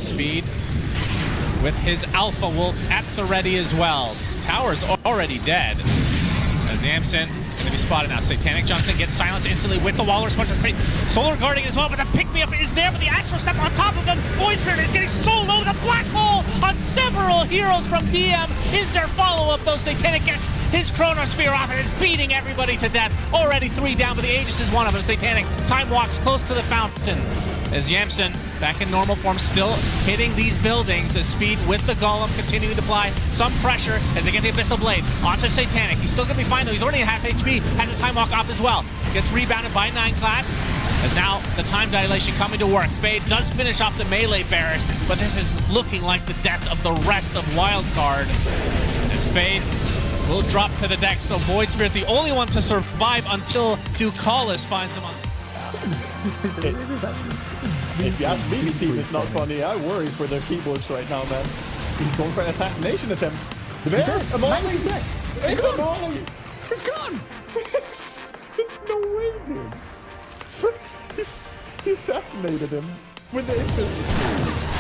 Speed with his Alpha Wolf at the ready as well. Tower's already dead. As Johansson gonna be spotted now. Satanic jumps in, gets silenced instantly with the wall response. Solar guarding as well, but the pick-me-up is there, but the Astral Step on top of him. Void Spirit is getting so low, the black hole on several heroes from DM. Is there follow-up though? Satanic gets his Chronosphere off and is beating everybody to death. Already 3 down, but the Aegis is one of them. Satanic time walks close to the fountain. As Johansson, back in normal form, still hitting these buildings. As Speed with the Golem continuing to apply some pressure as they get the Abyssal Blade onto Satanic. He's still going to be fine though. He's already at half HP, has the time walk up as well. Gets rebounded by 9 class. As now the time dilation coming to work. Fade does finish off the melee barracks, but this is looking like the death of the rest of Wildcard. As Fade will drop to the deck, so Void Spirit the only one to survive until Ducalis finds him on. If you ask me, the team is not funny. I worry for their keyboards right now, man. He's going for an assassination attempt. The bear, a molly. It's a molly. He's gone. There's no way, dude. He assassinated him with the Inquisition.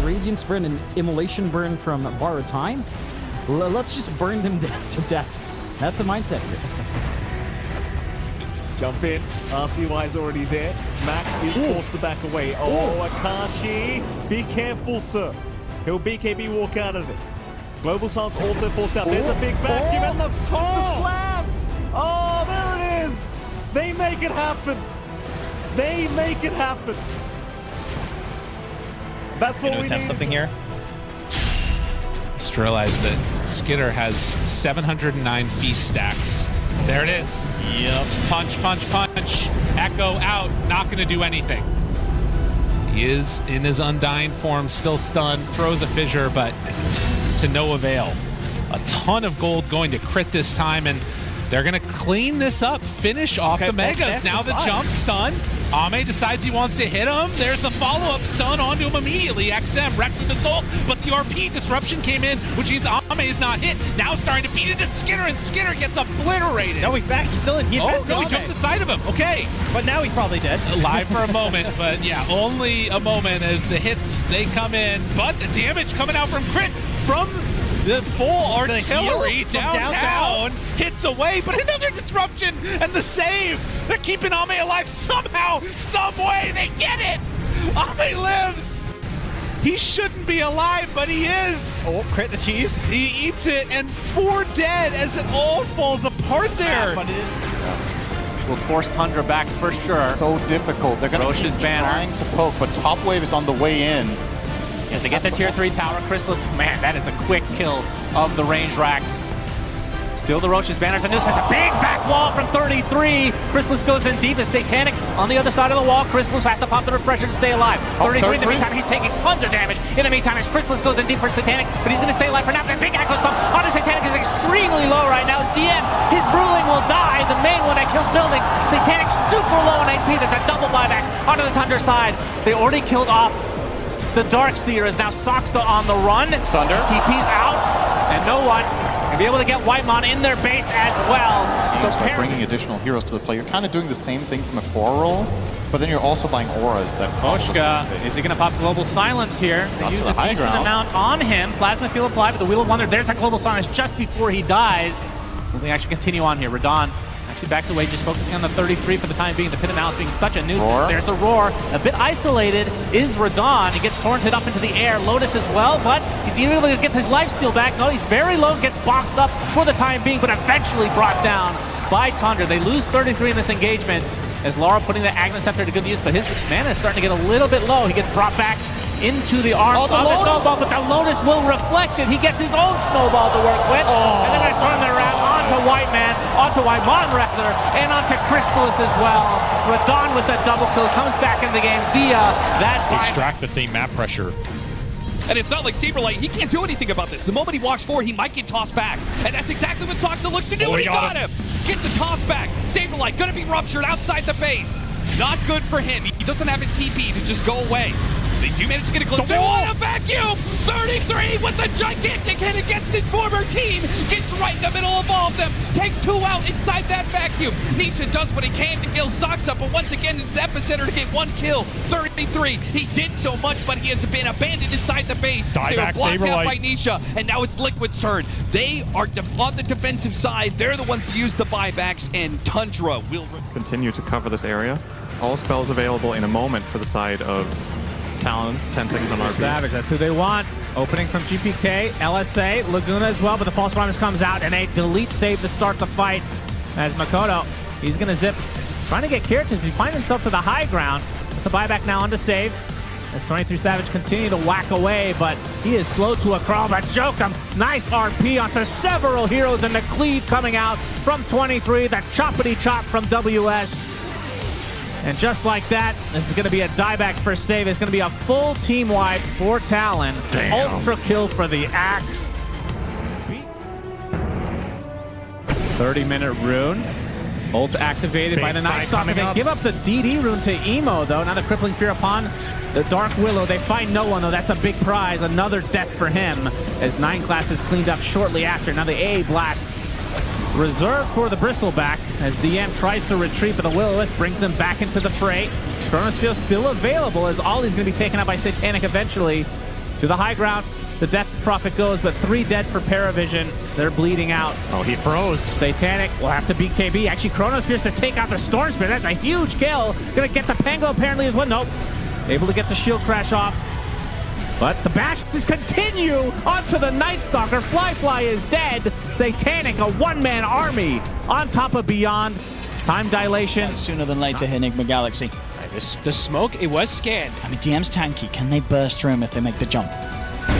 Radiance burn and Immolation burn from Borrowed Time. Let's just burn them to death. That's a mindset here. Jump in. RCY is already there. Mac is forced to back away. Oh, Akashi. Be careful, sir. He'll BKB walk out of it. Global Silence also forced out. There's a big vacuum and the slam. Oh, there it is. They make it happen. They make it happen. That's what we attempt need. Something here. Just realized that Skitter has 709 feast stacks. There it is. Yep. Punch, punch, punch. Echo out. Not going to do anything. He is in his undying form, still stunned. Throws a fissure, but to no avail. A ton of gold going to crit this time, and they're going to clean this up. Finish off the Megas. Now the jump stun. Ame decides he wants to hit him. There's the follow-up stun onto him immediately. XM wrecks the souls, but the RP disruption came in, which means Ame is not hit. Now it's starting to beat into Skitter, and Skitter gets obliterated. No, he's back. He's still in. He no, he jumped inside of him. Okay. But now he's probably dead. Live for a moment, but yeah, only a moment as the hits, they come in. But the damage coming out from crit from the full artillery downtown hits away, but another disruption and the save. They're keeping Ame alive somehow, some way. They get it. Ame lives. He shouldn't be alive, but he is. Oh, crit the cheese. He eats it, and 4 dead as it all falls apart there. But it is. Will force Tundra back for sure. So difficult. They're going to keep trying to poke, but Top Wave is on the way in. If they get the tier 3 tower, Chrysalis, man, that is a quick kill of the range racks. Steal the Roche's banners, and this has a big back wall from 33. Chrysalis goes in deep, as Satanic on the other side of the wall. Chrysalis has to pop the refresher to stay alive. 33 in the meantime, he's taking tons of damage. In the meantime, as Chrysalis goes in deep for Satanic, but he's going to stay alive for now. That big echo stomp onto Satanic is extremely low right now. As DM, his Bruling will die, the main one that kills Building. Satanic super low on AP, that's a double buyback onto the Tundra side. They already killed off the Darkseer, as now Soxa on the run. Thunder. TP's out, and no one and be able to get Whitemon in their base as well. So by bringing additional heroes to the play, you're kind of doing the same thing from a 4 roll, but then you're also buying auras that... Oshka, is he going to pop Global Silence here? They use to the high decent ground. amount on him. Plasma Field applied, but the Wheel of Wonder, there's a Global Silence just before he dies. Will they actually continue on here? Radon actually backs away, just focusing on the 33 for the time being. The Pit of Malice being such a nuisance. Roar. There's a Roar. A bit isolated is Radon. He gets torrented up into the air. Lotus as well, but he's able to get his lifesteal back. No, he's very low, gets boxed up for the time being, but eventually brought down by Tundra. They lose 33 in this engagement, as Lara putting the Agnes Scepter to good use, but his mana is starting to get a little bit low. He gets brought back into the arms of the Snowball, but the Lotus will reflect it. He gets his own Snowball to work with, and they're going to turn it around onto Whitemon rather, and onto Chrysalis as well. Radon with that double kill comes back in the game via that extract the same map pressure. And it's not like Saberlight, he can't do anything about this. The moment he walks forward, he might get tossed back. And that's exactly what Soxa looks to do, and he got him. Gets a toss back. Saberlight gonna be ruptured outside the base. Not good for him. He doesn't have a TP to just go away. They do manage to get a glimpse. What a vacuum! 33 with a gigantic hit against his former team. Gets right in the middle of all of them. Takes 2 out inside that vacuum. Nisha does what he can to kill Soxa, but once again it's Epicenter to get 1 kill. 33. He did so much, but he has been abandoned inside the base. They were blocked out by Nisha, and now it's Liquid's turn. They are on the defensive side. They're the ones who use the buybacks, and Tundra will continue to cover this area. All spells available in a moment for the side of Talon, 10 seconds on RP. Savage, that's who they want. Opening from GPK, LSA, Laguna as well, but the False Promise comes out, and a delete save to start the fight. As Makoto, he's going to zip, trying to get Kiratis. He finds himself to the high ground. It's a buyback now onto save. As 23 Savage continue to whack away, but he is slow to a crawl. But Jokum, nice RP onto several heroes, and the cleave coming out from 23. The choppity chop from WS. And just like that, this is going to be a dieback for save. It's going to be a full team wipe for Talon. Damn. Ultra kill for the Axe. 30-minute rune. Ult activated by the Night Stalker. They give up the DD rune to Emo, though. Now the Crippling Fear upon the Dark Willow. They find no one, though. That's a big prize. Another death for him, as 9 class is cleaned up shortly after. Now the A blast reserved for the Bristleback, as DM tries to retreat, but the Will-O-Wisp brings him back into the fray. Chronosphere still available, as Ollie's going to be taken out by Satanic eventually. To the high ground, the Death Prophet goes, but 3 dead for Paravision. They're bleeding out. Oh, he froze. Satanic will have to beat KB. Actually, Chronosphere to take out the Storm Spirit. That's a huge kill. Gonna get the Pango apparently as well. Nope. Able to get the shield crash off. But the bashes continue onto the Night Stalker. Fly is dead. Satanic, a one-man army on top of Beyond. Time dilation. Sooner than later, Enigma Galaxy. The smoke, it was scanned. I mean, DM's tanky. Can they burst through him if they make the jump?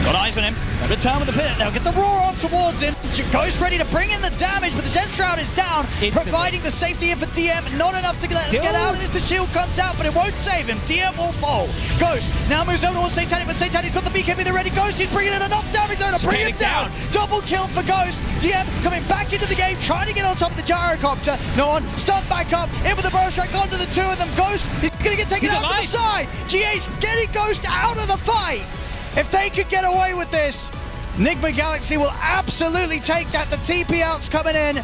Got eyes on him. They'll return with the pit. They'll get the roar on towards him. Ghost ready to bring in the damage, but the Death Shroud is down, providing the safety here for DM. Not enough to get out of this. The shield comes out, but it won't save him. DM will fall. Ghost now moves over towards Satanic, but Satanic's got the BKB. They're ready. Ghost is bringing in enough damage though to bring him down. Double kill for Ghost. DM coming back into the game, trying to get on top of the Gyrocopter. No one. Stun back up. In with the Burrow Strike onto the 2 of them. Ghost is going to get taken out to the side. GH getting Ghost out of the fight. If they could get away with this, Enigma Galaxy will absolutely take that. The TP out's coming in.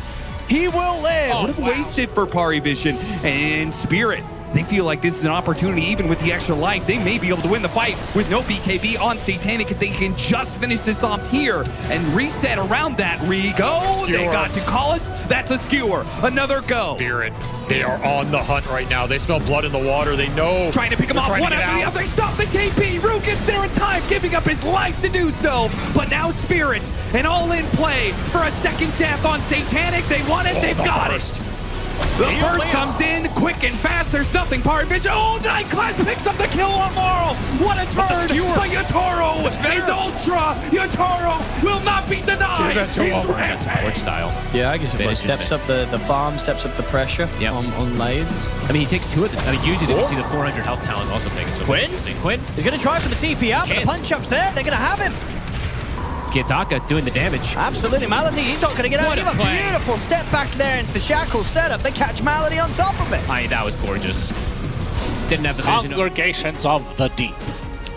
He will live. Would have wasted for Parivision and Spirit. They feel like this is an opportunity, even with the extra life. They may be able to win the fight with no BKB on Satanic if they can just finish this off here and reset around that. Re-go. They got to call us. That's a skewer. Another go. Spirit. They are on the hunt right now. They smell blood in the water. They know. Trying to pick him up one after the other. They stop the TP. Rue gets there in time, giving up his life to do so. But now Spirit, an all-in play for a second death on Satanic. They want it. They've got it. The burst comes in quick and fast. There's nothing power vision. Oh, Niklas picks up the kill on Laurel. What a turn by Yotaro is ultra. Yotaro will not be denied. He's rampant. Quick style. Yeah, I guess it steps up the farm, steps up the pressure on lanes. I mean, he takes two of them. I mean, usually they see the 400 health talent also taken. So Quinn? Interesting. Quinn? He's going to try for the TP out, but the Can't. punch-ups there, they're going to have him. Kitaka doing the damage. Absolutely, Malady, he's not going to get out. What a Give a play. beautiful step back there into the shackle setup. They catch Malady on top of it. I mean, that was gorgeous. Didn't have the vision. Congregations of the Deep.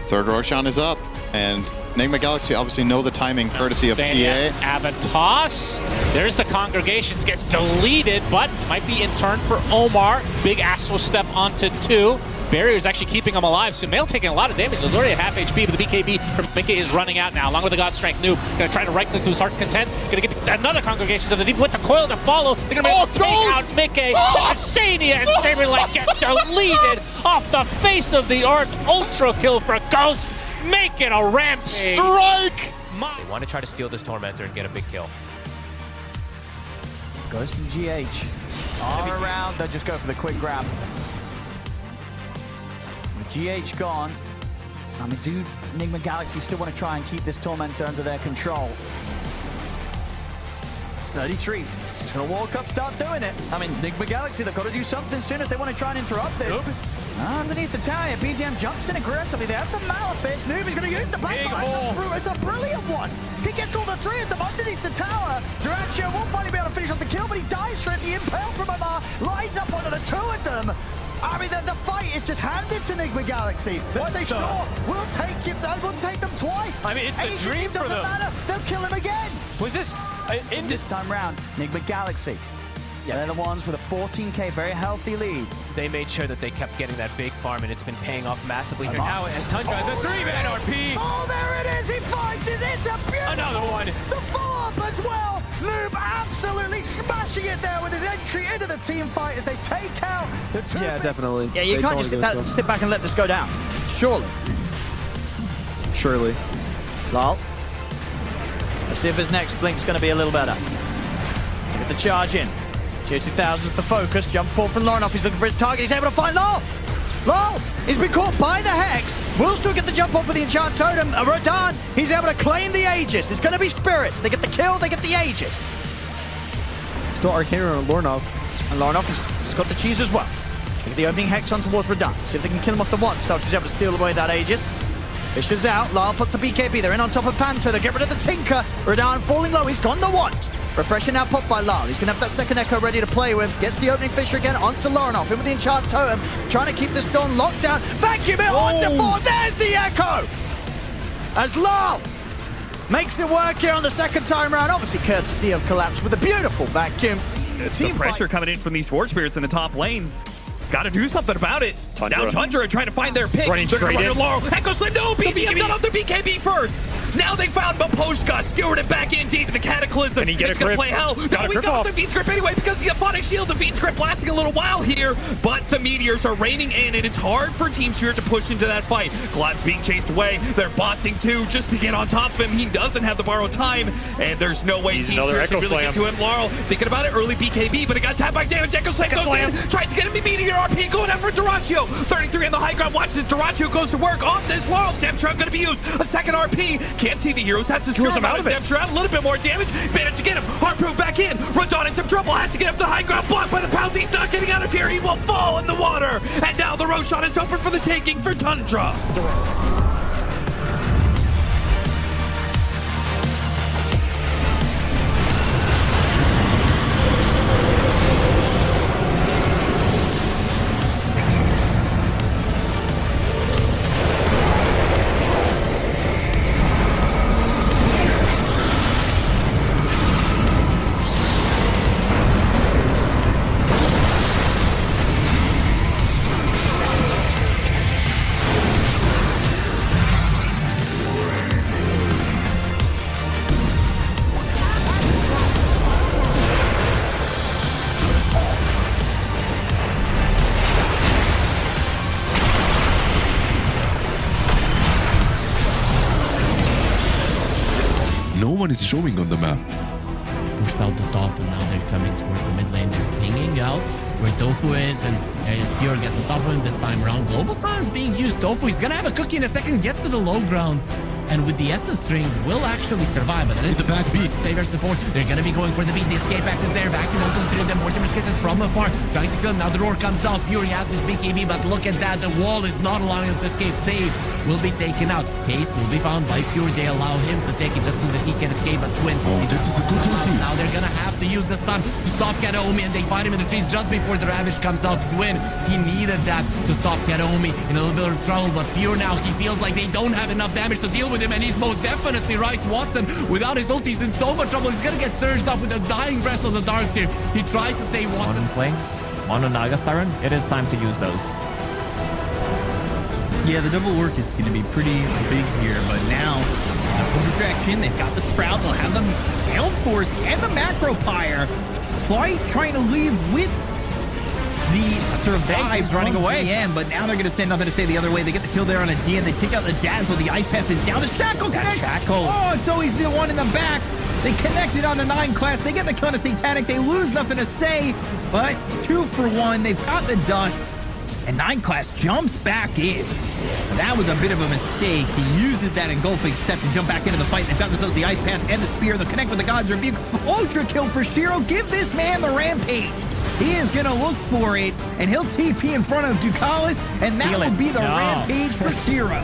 Third Roshan is up, and Enigma Galaxy obviously know the timing courtesy of TA. Avatos. There's the Congregations, gets deleted, but might be in turn for Omar. Big astral step onto 2. Barrier's actually keeping him alive. Sumail taking a lot of damage. He's already at half HP, but the BKB from Mickey is running out now, along with the God Strength Noob. Gonna try to right-click to his heart's content. Gonna get another Congregation to the Deep with the coil to follow. They're gonna be able to take out Mickey. Sania and Saberlight get deleted off the face of the earth. Ultra kill for Ghost. Make it a rampage. Strike! They want to try to steal this Tormentor and get a big kill. Ghost and GH are around. They'll just go for the quick grab. With GH gone, I mean, do Enigma Galaxy still want to try and keep this Tormentor under their control? Sturdy Tree. Just going to walk up, start doing it. I mean, Enigma Galaxy, they've got to do something soon if they want to try and interrupt this. Nope. Underneath the tower, BZM jumps in aggressively. They have the Malefist. Noob is going to use the backline. It's a brilliant one. He gets all the 3 of them underneath the tower. Durancio will finally be able to finish off the kill, but he dies straight. The impale from Amar lines up onto the 2 of them. I mean, the fight is just handed to Enigma Galaxy. What they score will take them twice. I mean, it's the Asian dream for them. Matter. They'll kill him again. Was this in This time round, Enigma Galaxy. Yeah, they're the ones with a 14k, very healthy lead. They made sure that they kept getting that big farm, and it's been paying off massively here. Amar. Now it has Tundra, the 3-man RP. Oh, there it is. He finds it. It's a beautiful. Another one. The follow-up as well. Noob absolutely smashing it there with his entry into the team fight as they take out the 2. Yeah, definitely. Yeah, you They can't just totally sit back and let this go down. Surely. Surely. Lol. Let's see if his next blink's going to be a little better. Get the charge in. Tier 2000's the focus. Jump forward from Lauren off. He's looking for his target. He's able to find Lol. Lol! He's been caught by the Hex. Will still get the jump off for the Enchant Totem. Rodan, he's able to claim the Aegis. It's going to be Spirits. They get the kill, they get the Aegis. Still Arcana on Lornov. And Lauren has got the cheese as well. They get the opening Hex on towards Rodan. See if they can kill him off the 1. So she's able to steal away that Aegis. Fisher's out. Lyle puts the BKB. They're in on top of Panto. They get rid of the Tinker. Rodan falling low. He's gone the 1. Refreshing now pop by Lyle. He's going to have that second Echo ready to play with. Gets the opening Fisher again onto Lorenov. In with the Enchant Totem. Trying to keep the Storm locked down. Vacuum it onto 4. There's the Echo. As Lyle makes it work here on the second time round. Obviously courtesy of Collapse with a beautiful vacuum. It's the pressure coming in from these Forge Spirits in the top lane. Got to do something about it. Now Tundra trying to find their pick. Running They're straight going in. to Laurel. Echo Slam, no, BZM got off their BKB first. Now they found Maposhka, skewered it back in deep to the Cataclysm. And he get it's a going to grip. play hell. Got No, a we grip got off off. the Fiend's Grip anyway because the Aphonic Shield, the Fiend's Grip lasting a little while here, but the Meteors are raining in, and it's hard for Team Spirit to push into that fight. Glob's being chased away. They're boxing too just to get on top of him. He doesn't have the borrowed time, and there's no way Team another Spirit can Echo really get to Slam. him. Laurel thinking about it, early BKB, but it got tapped back damage. Echo Slam goes in, tries to get him to Meteor RP, going after Duraccio. 33 on the high ground. Watch this. Duraccio goes to work on this Laurel. Demptron going to be used. A second RP. Can't see the heroes. Has to screw him out of it. Demptron a little bit more damage. Managed to get him. Hardproof back in. Rodon in some trouble. Has to get up to high ground. Blocked by the pounds. He's not getting out of here. He will fall in the water. And now the Roshan is open for the taking for Tundra. No one is showing on the map. pushed out the top, and now they're coming towards the mid lane. They're pinging out where Tofu is, and Pure gets the top of him this time around. Global Silence being used. Tofu, he's gonna have a cookie in a second, gets to the low ground, and with the Essence string will actually survive. But that is the back beast. Saver support. They're gonna be going for the beast. The escape back is there. Vacuum onto the three of them. Mortimer's kisses from afar, trying to kill him. Now the roar comes out. Fury has this BKB, but look at that. The wall is not allowing him to escape. Save will be taken out. Haste will be found by Pure. They allow him to take it just so that he can escape. But Quinn, this is a good team. Now they're gonna have to use the stun to stop Kataomi, and they find him in the trees just before the Ravage comes out. Quinn, he needed that to stop Kataomi in a little bit of trouble. But Pure now, he feels like they don't have enough damage to deal with him, and he's most definitely right. Watson, without his ult, he's in so much trouble. He's gonna get surged up with the dying breath of the Darks here. He tries to save Watson. On flanks, on a Naga Siren, it is time to use those. Yeah, the double work is going to be pretty big here, but now the full distraction, they've got the Sprout, they'll have the Gale Force and the Macro Pyre. Slight trying to leave with the survive running away. DM, but now they're going to say nothing to say the other way. They get the kill there on a DM. They take out the Dazzle. The Ice Path is down. The Shackle connects. Oh, it's always the one in the back. They connected on the 9 class. They get the kill on a Satanic. They lose, nothing to say, but 2 for 1. They've got the dust, and 9 class jumps back in. That was a bit of a mistake. He uses that engulfing step to jump back into the fight. They've got themselves the Ice Path and the Spear. They'll connect with the God's Rebuke. Ultra kill for Shiro. Give this man the Rampage. He is going to look for it, and he'll TP in front of Ducalis, and that will be the Rampage for Shiro.